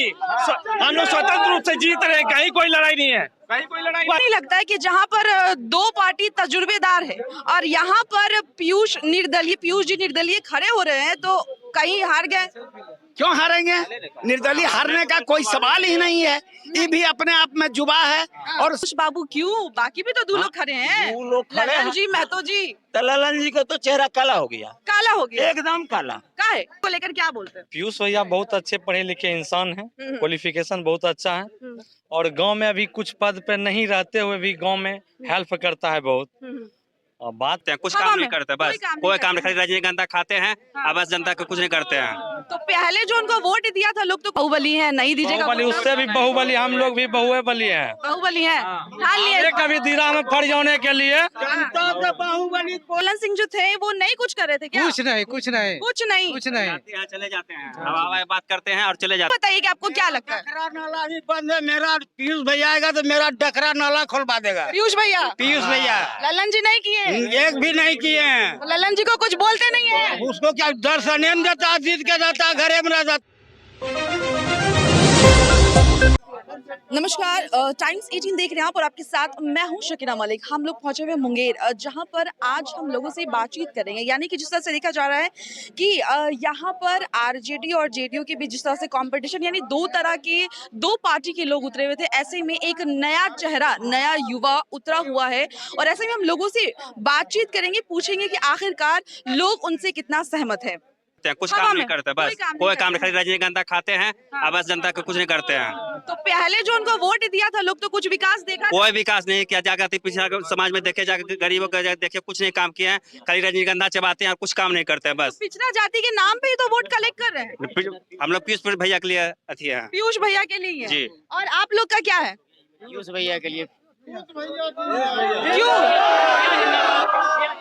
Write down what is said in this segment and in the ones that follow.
नहीं, हम लोग स्वतंत्र रूप से जीत रहे हैं, कहीं कोई लड़ाई नहीं है, कहीं कोई लड़ाई नहीं लगता है कि जहां पर दो पार्टी तजुर्बेदार है और यहाँ पर पीयूष जी निर्दलीय खड़े हो रहे हैं तो कहीं हार गए? क्यों हारेंगे? निर्दलीय हारने का कोई सवाल ही नहीं है। ये भी अपने आप में जुबा है। और पीयूष बाबू क्यों? बाकी भी तो दो लोग खड़े हैं, दो लोग खड़े हैं। ललन जी, महतो जी। तो ललन जी का तो चेहरा काला हो गया, काला हो गया एकदम काला। काहे को लेकर क्या बोलते हैं? पीयूष भैया बहुत अच्छे पढ़े लिखे इंसान हैं, क्वालिफिकेशन बहुत अच्छा है और गांव में अभी कुछ पद पे नहीं रहते हुए भी गांव में हेल्प करता है बहुत। और बात कुछ काम नहीं करते, बस कोई काम नहीं, खाली रजनीगंधा खाते हैं और बस जनता को कुछ नहीं करते हैं। तो पहले जो उनको वोट दिया था लोग तो बाहुबली है, नहीं दीजिएगा बाहुबली, वोट? उससे भी बाहुबली, हम लोग भी बाहुबली हैं। बाहुबली है, ठान लिए। कभी दीरा में फट जाने के लिए बाहुबली ललन सिंह जो थे वो नहीं कुछ कर रहे थे क्या? कुछ नहीं कुछ नहीं कुछ नहीं। कुछ नहीं। यहाँ चले जाते हैं, हवा बात करते हैं और चले जाते हैं। बताइए कि आपको क्या लगता है? डकरा नाला भी बंद है। मेरा पीयूष भैया आएगा तो मेरा डकरा नाला खुलवा देगा। पीयूष भैया ललन जी नहीं किए, एक भी नहीं किए हैं। ललन जी को कुछ बोलते नहीं है। उसको क्या दर्शन देता, जीत के जाता, घरे में रह जाता। नमस्कार, टाइम्स 18 देख रहे हैं आप और आपके साथ मैं हूं शकीना मलिक। हम लोग पहुंचे हुए मुंगेर, जहां पर आज हम लोगों से बातचीत करेंगे। यानी कि जिस तरह से देखा जा रहा है कि यहां पर आरजेडी और जेडीयू के बीच जिस तरह से कंपटीशन, यानी दो तरह के दो पार्टी के लोग उतरे हुए थे, ऐसे में एक नया चेहरा, नया युवा उतरा हुआ है और ऐसे में हम लोगों से बातचीत करेंगे, पूछेंगे कि आखिरकार लोग उनसे कितना सहमत है। कुछ काम नहीं करते, बस कोई काम नहीं, खाली रजनीगंधा खाते हैं और बस जनता को कुछ नहीं करते हैं। तो पहले जो उनको वोट दिया था लोग तो कुछ विकास देखा? कोई विकास नहीं किया, जाकर पिछड़ा समाज में देखे, जाकर गरीबों को देखे, कुछ नहीं काम किए हैं, खाली रजनीगंधा चबाते हैं और कुछ काम नहीं करते हैं। बस पिछड़ा जाति के नाम पे ही तो वोट कलेक्ट कर रहे हैं। हम लोग पीयूष भैया के लिए अथी है। पीयूष भैया के लिए है। जी। और आप लोग का क्या है? पीयूष भैया के लिए। क्यों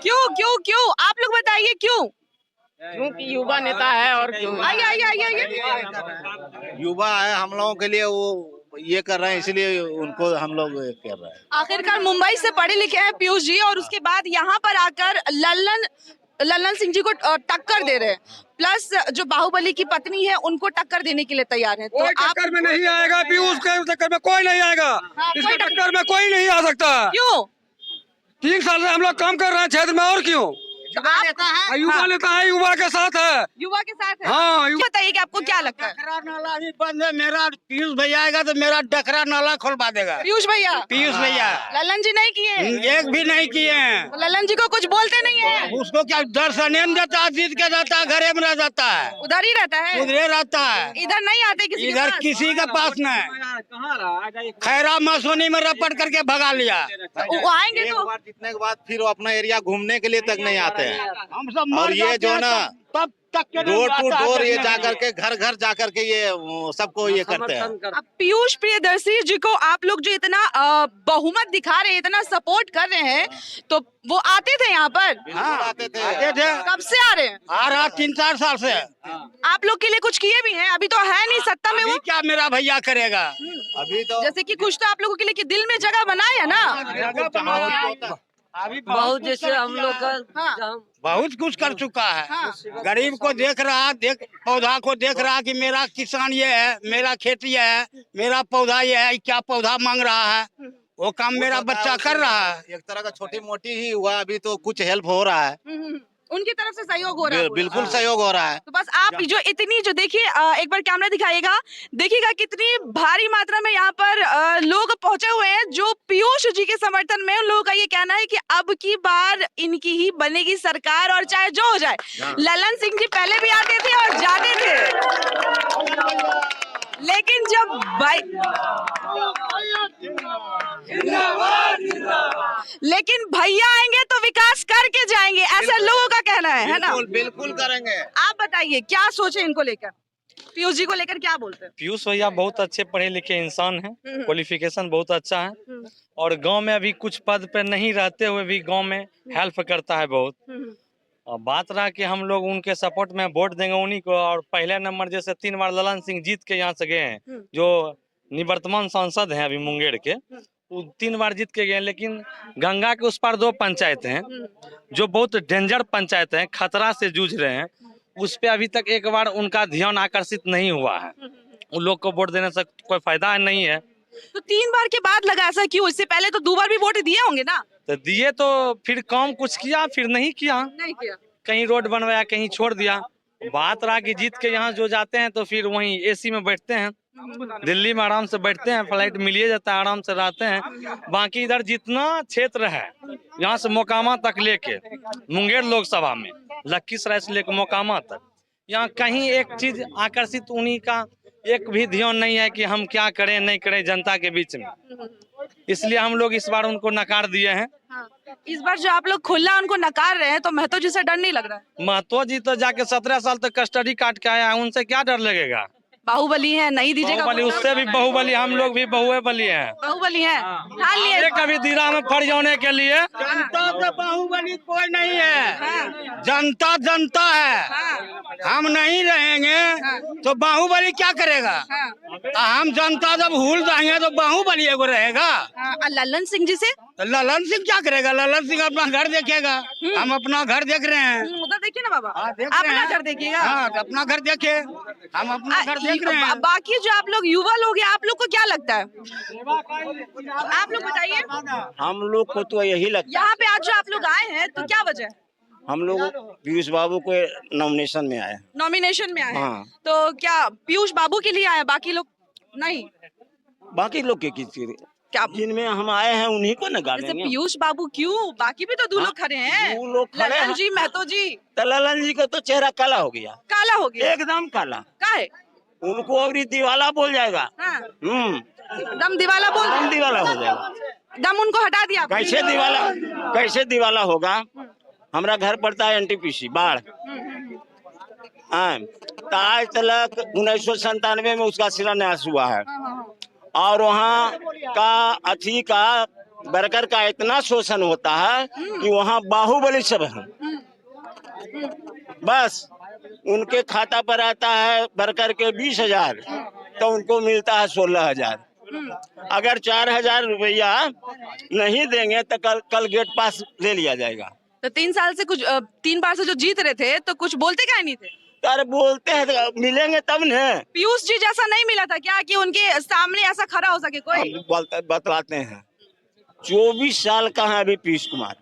क्यों क्यों क्यों आप लोग बताइए क्यों? क्योंकि युवा नेता है और क्यों? आइए आइए आइए आइए। युवा है, हम लोगों के लिए वो ये कर रहे हैं, इसलिए उनको हम लोग कर रहे हैं। आखिरकार मुंबई से पढ़े लिखे हैं पीयूष जी और उसके बाद यहाँ पर आकर ललन सिंह जी को टक्कर दे रहे हैं, प्लस जो बाहुबली की पत्नी है उनको टक्कर देने के लिए तैयार है। तो आप टक्कर में नहीं आएगा, पीयूष के टक्कर में कोई नहीं आएगा, इसके टक्कर में कोई नहीं आ सकता। क्यों? 3 साल से हम लोग काम कर रहे हैं क्षेत्र में, और क्यों? युवा नेता है, युवा नेता है, युवा के साथ है। युवा के साथ है। हाँ, बताइए कि आपको क्या लगता है? डकरा नाला भी बंद है। मेरा पीयूष भैया आएगा तो मेरा डकरा नाला खुलवा देगा। पीयूष भैया ललन जी नहीं किए, एक भी नहीं किए हैं। ललन जी को कुछ बोलते नहीं है। उसको क्या दर्शन देता, जीत के जाता, घरे में रह जाता है, उधर ही रहता है, उधरे रहता है, इधर नहीं आते किसी के इधर पास। किसी के पास नहीं। खैरा मसोनी में रपट करके भगा लिया। वो आएंगे एक तो बार जीतने के बाद फिर वो अपना एरिया घूमने के लिए तक नहीं आते हैं। हम सब और मर ये जाते जो हैं, ना तब तक के डोर टू आता है डोर ये देखने जा के लिए। करके घर घर जा करके ये सबको ये करते हैं। अब पीयूष प्रियदर्शी जी को आप लोग जो इतना बहुमत दिखा रहे हैं, इतना सपोर्ट कर रहे हैं, तो वो आते थे यहाँ पर? बिल्कुल आते थे। आते थे, कब से आ रहे हैं? आ रहा 3-4 साल से। आप लोग के लिए कुछ किए भी हैं? अभी तो है नहीं सत्ता में वो। अभी क्या मेरा भैया करेगा? अभी तो जैसे कि कुछ तो आप लोगों के लिए कि दिल में जगह बनाया ना। अभी बहुत जैसे हम लोग का हाँ। बहुत कुछ कर चुका है। हाँ। गरीब को देख रहा, पौधा को देख रहा कि मेरा किसान ये है, मेरा खेती ये है, मेरा पौधा ये है, क्या पौधा मांग रहा है, वो काम मेरा बच्चा कर रहा है। एक तरह का छोटी मोटी ही हुआ, अभी तो कुछ हेल्प हो रहा है। उनकी तरफ से सहयोग हो रहा है। बिल्कुल सहयोग हो रहा है। तो बस आप जो इतनी जो देखिए, एक बार कैमरा दिखाइएगा, देखिएगा कितनी भारी मात्रा में यहाँ पर लोग पहुंचे हुए हैं जो पीयूष जी के समर्थन में। उन लोगों का ये कहना है कि अब की बार इनकी ही बनेगी सरकार और चाहे जो हो जाए। ललन सिंह जी पहले भी आते थे और जाते थे, लेकिन जब लेकिन भैया आएंगे तो विकास करके जाएंगे, ऐसा लोगों का कहना है ना? बिल्कुल करेंगे। आप बताइए क्या सोचे इनको लेकर, पीयूष जी को लेकर क्या बोलते हैं? पीयूष भैया बहुत अच्छे पढ़े लिखे इंसान हैं, क्वालिफिकेशन बहुत अच्छा है और गांव में अभी कुछ पद पे नहीं रहते हुए भी गांव में हेल्प करता है बहुत। और बात रहा कि हम लोग उनके सपोर्ट में वोट देंगे उन्हीं को। और पहले नंबर जैसे 3 बार ललन सिंह जीत के यहाँ से गए हैं, जो निवर्तमान सांसद हैं अभी मुंगेर के, वो 3 बार जीत के गए। लेकिन गंगा के उस पार 2 पंचायत हैं जो बहुत डेंजर पंचायत हैं, खतरा से जूझ रहे हैं, उस पे अभी तक एक बार उनका ध्यान आकर्षित नहीं हुआ है। उन लोग को वोट देने से कोई फायदा नहीं है। तो 3 बार के बाद लगा ऐसा क्यों? इससे पहले तो 2 बार भी वोट दिए होंगे ना? तो दिए तो फिर काम कुछ किया, फिर नहीं किया। नहीं किया। कहीं रोड बनवाया, कहीं छोड़ दिया। बात रहा कि जीत के यहाँ जो जाते हैं तो फिर वहीं एसी में बैठते हैं, दिल्ली में आराम से बैठते हैं, फ्लाइट मिलिए जाता है, आराम से रहते हैं। बाकी इधर जितना क्षेत्र है यहाँ से मोकामा तक लेके मुंगेर लोकसभा में, लखीसराय से लेकर मोकामा तक, यहाँ कहीं एक चीज आकर्षित उन्हीं का एक भी ध्यान नहीं है कि हम क्या करें नहीं करें जनता के बीच में। इसलिए हम लोग इस बार उनको नकार दिए हैं। हाँ। इस बार जो आप लोग खुला उनको नकार रहे हैं तो महतो जी से डर नहीं लग रहा है? महतो जी तो जाके 17 साल तक कस्टडी काट के आया है, उनसे क्या डर लगेगा? बाहुबली है, नहीं दीजिएगा? बाहुबली, उससे भी बाहुबली, हम लोग भी बहुबली हैं। बाहुबली है, ठान लिए। कभी दीरा में फट जाने के लिए जनता तो बाहुबली कोई नहीं है, जनता जनता है। हम नहीं रहेंगे तो बाहुबली क्या करेगा? हम जनता जब भूल जाएंगे तो बाहुबली एगो रहेगा। ललन सिंह जी से? तो ललन सिंह क्या करेगा? ललन सिंह अपना घर देखेगा, हम अपना घर देख रहे हैं। उधर देखिए ना बाबा, देख रहे अपना हैं। घर देखिएगा। हाँ, तो अपना घर देखे, हम अपना घर देख रहे हैं। बाकी जो आप लोग युवा लोग हैं, आप लोग को क्या लगता है? आप लोग बताइए। हम लोग को तो यही लगता यहाँ पे आज जो आप लोग आए हैं तो क्या वजह है? है, हम लोग पीयूष बाबू को नॉमिनेशन में आए। नॉमिनेशन में आए हैं। हाँ। तो क्या पीयूष बाबू के लिए आए, बाकी लोग नहीं? बाकी लोग के किसी क्या जिनमें हम आए हैं उन्हीं को न जैसे गालेंगे। पीयूष बाबू क्यों? बाकी भी तो 2 लोग खड़े हैं। 2 लोग खड़े ललन हैं। जी, महतो जी। तो ललन जी का तो चेहरा काला हो गया, काला हो गया? एकदम काला। काहे? उनको अभी दिवाला बोल जाएगा। हाँ। दम दम दिवाला बोल दिवाला हो जाएगा। दम उनको हटा दिया आपने। कैसे दिवाला होगा? हमारा घर पड़ता है NTPC बाढ़। हाँ, तो आज तक 1997 में उसका शिलान्यास हुआ है और वहाँ का अथी का वर्कर का इतना शोषण होता है कि वहाँ बाहुबली सब है। बस उनके खाता पर आता है वर्कर के 20,000 तो उनको मिलता है 16,000। अगर 4,000 रुपया नहीं देंगे तो कल गेट पास ले लिया जाएगा। तो 3 साल से कुछ 3 बार से जो जीत रहे थे तो कुछ बोलते क्या नहीं थे? अरे बोलते हैं तो मिलेंगे तब न। पीयूष जी जैसा नहीं मिला था क्या कि उनके सामने ऐसा खड़ा हो सके कोई? बतलाते हैं। 24 साल का है अभी पीयूष कुमार,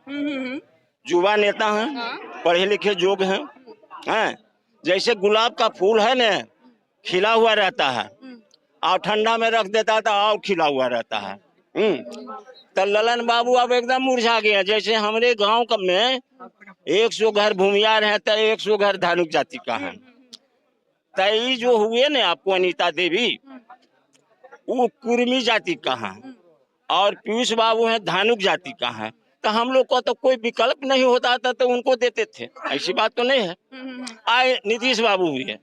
युवा नेता हैं, पढ़े लिखे योग्य हैं। जैसे गुलाब का फूल है न, खिला हुआ रहता है और ठंडा में रख देता है तो और खिला हुआ रहता है। तो ललन बाबू अब एकदम मुरझा गया। जैसे हमारे गांव में 100 घर भूमियार है तो 100 घर धानुक जाति का है। तो ये जो हुए न आपको अनीता देवी, वो कुर्मी जाति का है और पीयूष बाबू है धानुक जाति का है। तो हम लोग को तो कोई विकल्प नहीं होता था तो उनको देते थे, ऐसी बात तो नहीं है। आए नीतीश बाबू हुए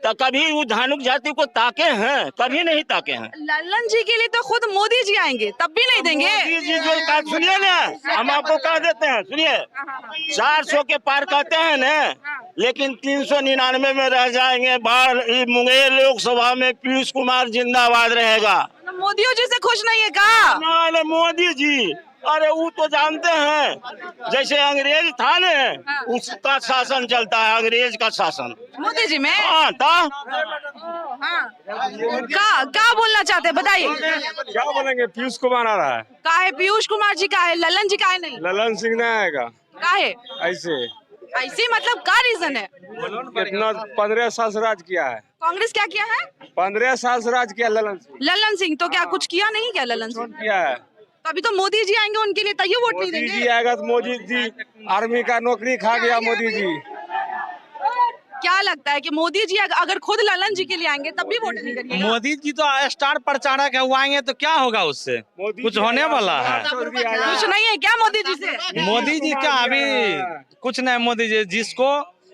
तो कभी वो धानुक जाति को ताके हैं? कभी नहीं ताके हैं। ललन जी के लिए तो खुद मोदी जी आएंगे तब भी नहीं देंगे। मोदी जी जो सुनिए ना, हम आपको कह देते हैं, सुनिए, 400 के पार कहते हैं ना, लेकिन 399 में रह जाएंगे। बाढ़ मुंगेर लोकसभा में पीयूष कुमार जिंदाबाद रहेगा। मोदी जी से खुश नहीं है का? ना मोदी जी, अरे वो तो जानते हैं जैसे अंग्रेज था ना, उसका शासन चलता है, अंग्रेज का शासन मोदी जी में। हाँ था। क्या बोलना चाहते हैं बताइए? क्या बोलेंगे? पीयूष कुमार आ रहा है। का है पीयूष कुमार जी? का है ललन जी? का है नहीं? ललन सिंह नहीं आएगा का है ऐसे। ऐसे मतलब क्या रीजन है? कितना 15 साल से राज किया है। कांग्रेस क्या किया है? 15 साल से राज किया ललन सिंह। ललन सिंह तो क्या कुछ किया नहीं क्या ललन सिंह? किया है। तो अभी तो मोदी जी आएंगे उनके लिए तैयो वोट नहीं मोदी देंगे। जी आएगा तो मोदी जी आर्मी का नौकरी खा गया मोदी जी। क्या लगता है कि मोदी जी अगर खुद ललन जी के लिए आएंगे तब भी वोट नहीं करिएगा? मोदी जी तो स्टार प्रचारक है, वो आएंगे तो क्या होगा उससे? कुछ होने वाला है? कुछ नहीं है क्या मोदी जी से? मोदी जी क्या अभी कुछ नहीं। मोदी जी जिसको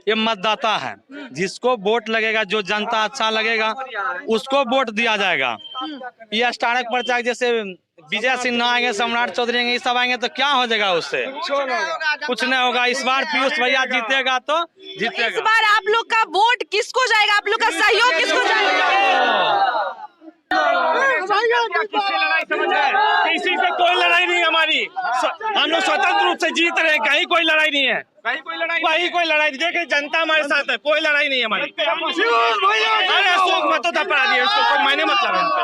ये मतदाता है, जिसको वोट लगेगा, जो जनता अच्छा लगेगा उसको वोट दिया जाएगा। ये स्टार प्रचारक जैसे विजय सिन्हा आएंगे, सम्राट चौधरी आएंगे, ये सब आएंगे तो क्या हो जाएगा उससे? कुछ नहीं होगा। इस बार पीयूष भैया जीतेगा तो जीतेगा। इस बार आप लोग का वोट किसको जाएगा? आप लोग का सहयोग किसको जाएगा? किसी से कोई लड़ाई नहीं हमारी, हम लोग स्वतंत्र रूप से जीत रहे हैं, कहीं कोई लड़ाई नहीं है। कहीं कोई लड़ाई नहीं। देखे जनता हमारे साथ है, कोई लड़ाई नहीं है हमारी। अरे अशोक मतों तक पड़ा दिया, उसको कोई मायने मतलब है इनका।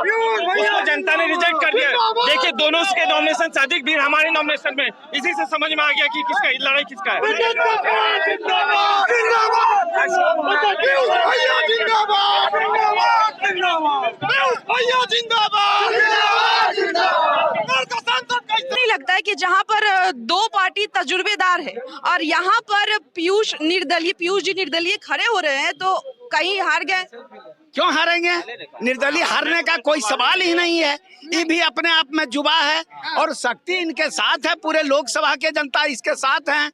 उसको जनता ने रिजेक्ट कर दिया। देखिए दोनों के नॉमिनेशन से अधिक भीड़ हमारे नॉमिनेशन में, इसी से समझ में आ गया कि किसका लड़ाई किसका है। नहीं लगता है कि जहां पर दो पार्टी तजुर्बेदार है और यहाँ पर पीयूष जी निर्दलीय खड़े हो रहे हैं तो कहीं हार गए? क्यों हारेंगे? निर्दलीय हारने का कोई सवाल ही नहीं है। ये भी अपने आप में जुबा है और शक्ति इनके साथ है, पूरे लोकसभा के जनता इसके साथ है।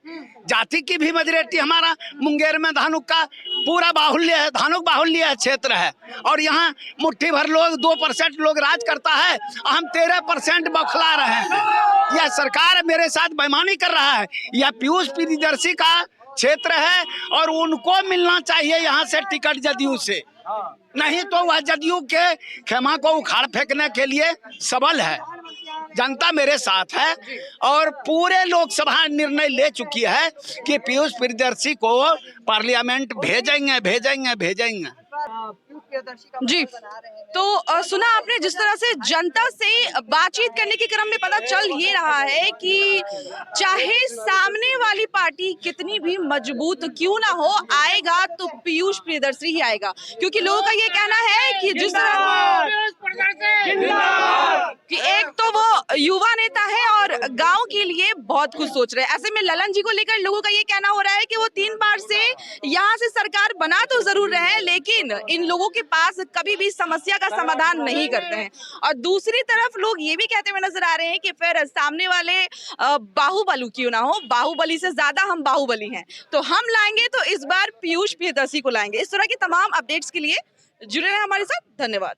जाति की भी मेजॉरिटी हमारा मुंगेर में धानुक का पूरा बाहुल्य है, धानुक बाहुल्य क्षेत्र है और यहाँ मुट्ठी भर लोग 2% लोग राज करता है, हम 13% बौखला रहे हैं। यह सरकार मेरे साथ बेईमानी कर रहा है। यह पीयूष प्रियदर्शी का क्षेत्र है और उनको मिलना चाहिए यहाँ से टिकट जदयू से, नहीं तो वह जदयू के खेमा को उखाड़ फेंकने के लिए सबल है। जनता मेरे साथ है और पूरे लोकसभा निर्णय ले चुकी है कि पीयूष प्रियदर्शी को पार्लियामेंट भेजेंगे। जी, तो सुना आपने जिस तरह से जनता से बातचीत करने के क्रम में पता चल ये रहा है कि चाहे सामने वाली पार्टी कितनी भी मजबूत क्यों ना हो, आएगा तो पीयूष प्रियदर्शी ही आएगा, क्योंकि लोगों का ये कहना है कि जिस तरह कि एक तो वो युवा नेता है और गांव के लिए बहुत कुछ सोच रहे हैं। ऐसे में ललन जी को लेकर लोगों का ये कहना हो रहा है कि वो 3 बार से यहाँ से सरकार बना तो जरूर रहे हैं लेकिन इन लोगों के पास कभी भी समस्या का समाधान नहीं करते हैं। और दूसरी तरफ लोग ये भी कहते हुए नजर आ रहे हैं कि फिर सामने वाले बाहुबली क्यों ना हो, बाहुबली से ज्यादा हम बाहुबली हैं, तो हम लाएंगे तो इस बार पीयूष प्रियदर्शी को लाएंगे। इस तरह की तमाम अपडेट्स के लिए जुड़े रहें हमारे साथ। धन्यवाद।